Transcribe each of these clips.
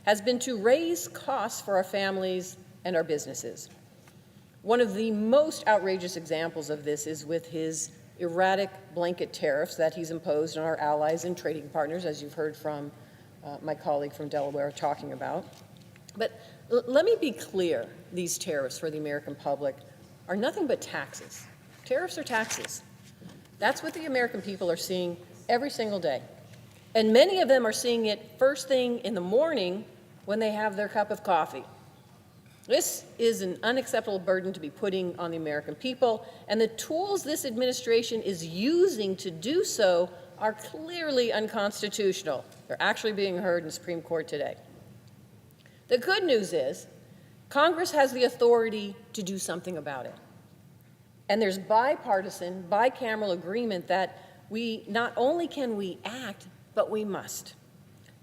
has been to raise costs for our families and our businesses. One of the most outrageous examples of this is with his erratic blanket tariffs that he's imposed on our allies and trading partners, as you've heard from my colleague from Delaware talking about. But let me be clear, these tariffs for the American public are nothing but taxes. Tariffs are taxes. That's what the American people are seeing every single day. And many of them are seeing it first thing in the morning when they have their cup of coffee. This is an unacceptable burden to be putting on the American people, and the tools this administration is using to do so are clearly unconstitutional. They're actually being heard in the Supreme Court today. The good news is Congress has the authority to do something about it. And there's bipartisan, bicameral agreement that we not only can we act, but we must.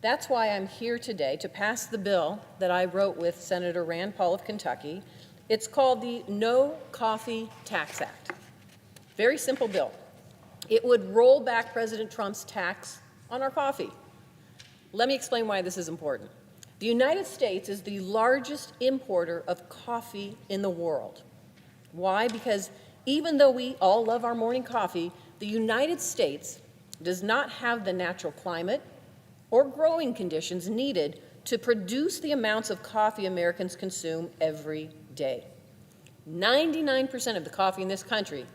That's why I'm here today to pass the bill that I wrote with Senator Rand Paul of Kentucky. It's called the No Coffee Tax Act. Very simple bill. It would roll back President Trump's tax on our coffee. Let me explain why this is important. The United States is the largest importer of coffee in the world. Why? Because even though we all love our morning coffee, the United States does not have the natural climate or growing conditions needed to produce the amounts of coffee Americans consume every day. 99% of the coffee in this country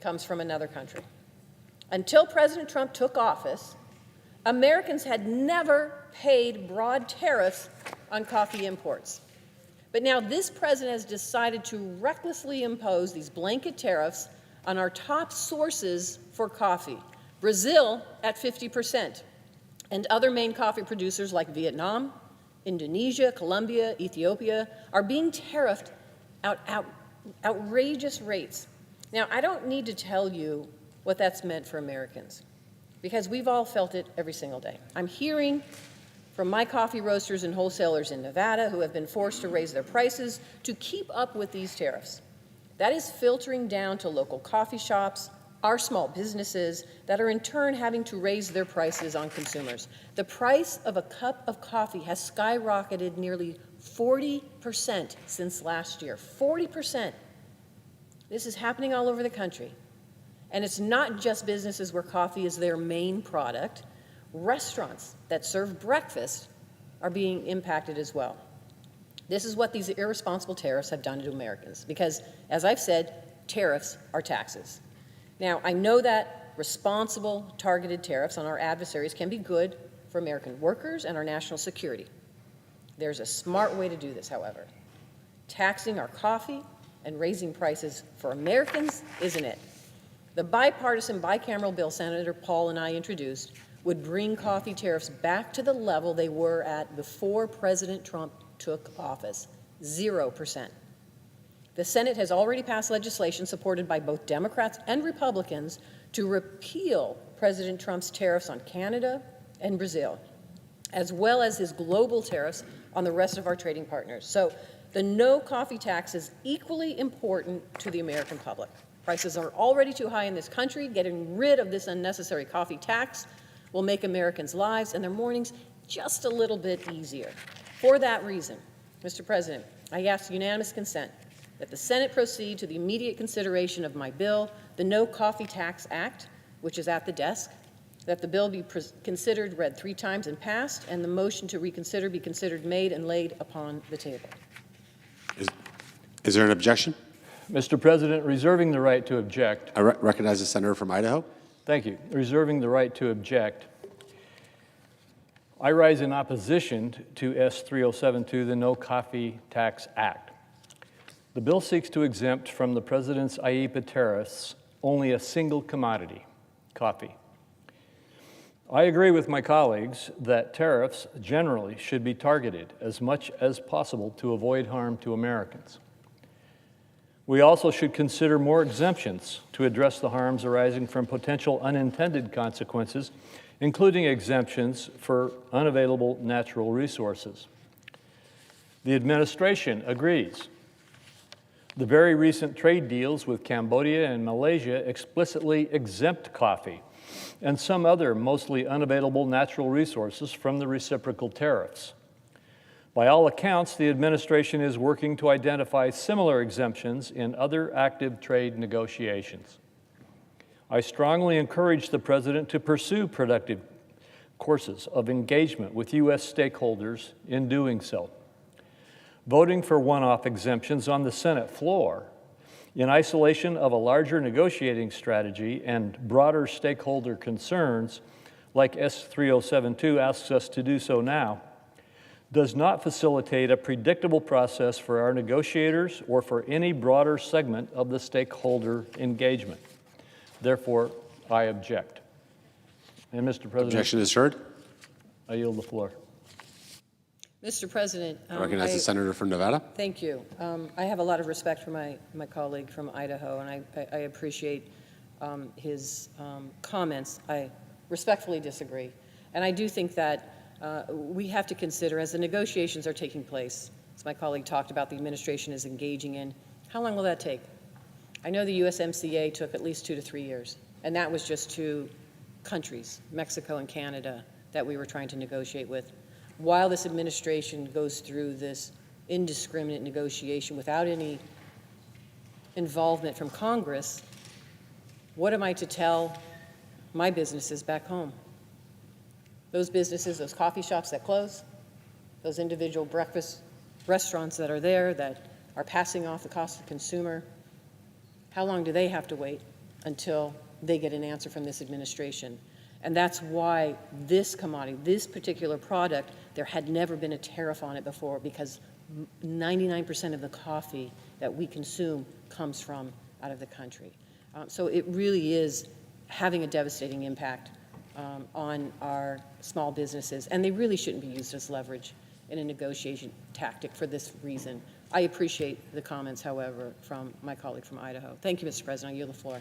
comes from another country. Until President Trump took office, Americans had never paid broad tariffs on coffee imports. But now this president has decided to recklessly impose these blanket tariffs on our top sources for coffee, Brazil at 50%, and other main coffee producers like Vietnam, Indonesia, Colombia, Ethiopia are being tariffed at outrageous rates. Now, I don't need to tell you what that's meant for Americans, because we've all felt it every single day. I'm hearing from my coffee roasters and wholesalers in Nevada who have been forced to raise their prices to keep up with these tariffs. That is filtering down to local coffee shops, our small businesses, that are in turn having to raise their prices on consumers. The price of a cup of coffee has skyrocketed nearly 40% since last year. 40%. This is happening all over the country. And it's not just businesses where coffee is their main product. Restaurants that serve breakfast are being impacted as well. This is what these irresponsible tariffs have done to Americans, because, as I've said, tariffs are taxes. Now, I know that responsible, targeted tariffs on our adversaries can be good for American workers and our national security. There's a smart way to do this, however. Taxing our coffee and raising prices for Americans isn't it. The bipartisan, bicameral bill Senator Paul and I introduced would bring coffee tariffs back to the level they were at before President Trump took office, 0%. The Senate has already passed legislation supported by both Democrats and Republicans to repeal President Trump's tariffs on Canada and Brazil, as well as his global tariffs on the rest of our trading partners. So the no coffee tax is equally important to the American public. Prices are already too high in this country. Getting rid of this unnecessary coffee tax will make Americans' lives and their mornings just a little bit easier. For that reason, Mr. President, I ask unanimous consent that the Senate proceed to the immediate consideration of my bill, the No Coffee Tax Act, which is at the desk, that the bill be considered, read 3 times and passed, and the motion to reconsider be considered made and laid upon the table. Is there an objection? Mr. President, reserving the right to object. I recognize the senator from Idaho. Thank you. Reserving the right to object. I rise in opposition to S. 3072, the No Coffee Tax Act. The bill seeks to exempt from the President's IEEPA tariffs only a single commodity, coffee. I agree with my colleagues that tariffs generally should be targeted as much as possible to avoid harm to Americans. We also should consider more exemptions to address the harms arising from potential unintended consequences, including exemptions for unavailable natural resources. The administration agrees. The very recent trade deals with Cambodia and Malaysia explicitly exempt coffee and some other mostly unavailable natural resources from the reciprocal tariffs. By all accounts, the administration is working to identify similar exemptions in other active trade negotiations. I strongly encourage the President to pursue productive courses of engagement with U.S. stakeholders in doing so. Voting for one-off exemptions on the Senate floor in isolation of a larger negotiating strategy and broader stakeholder concerns, like S3072 asks us to do so now, does not facilitate a predictable process for our negotiators or for any broader segment of the stakeholder engagement. Therefore, I object. And Mr. President, Objection is heard. I yield the floor. Mr. President. I recognize the senator from Nevada. Thank you. I have a lot of respect for my colleague from Idaho, and I appreciate his comments. I respectfully disagree. And I do think that we have to consider, as the negotiations are taking place, as my colleague talked about, the administration is engaging in, how long will that take? I know the USMCA took at least 2 to 3 years, and that was just 2 countries, Mexico and Canada, that we were trying to negotiate with. While this administration goes through this indiscriminate negotiation without any involvement from Congress, what am I to tell my businesses back home? Those businesses, those coffee shops that close, those individual breakfast restaurants that are there that are passing off the cost to the consumer, how long do they have to wait until they get an answer from this administration? And that's why this commodity, this particular product, there had never been a tariff on it before, because 99% of the coffee that we consume comes from out of the country. So it really is having a devastating impact on our small businesses, and they really shouldn't be used as leverage in a negotiation tactic for this reason. I appreciate the comments, however, from my colleague from Idaho. Thank you, Mr. President. I yield the floor.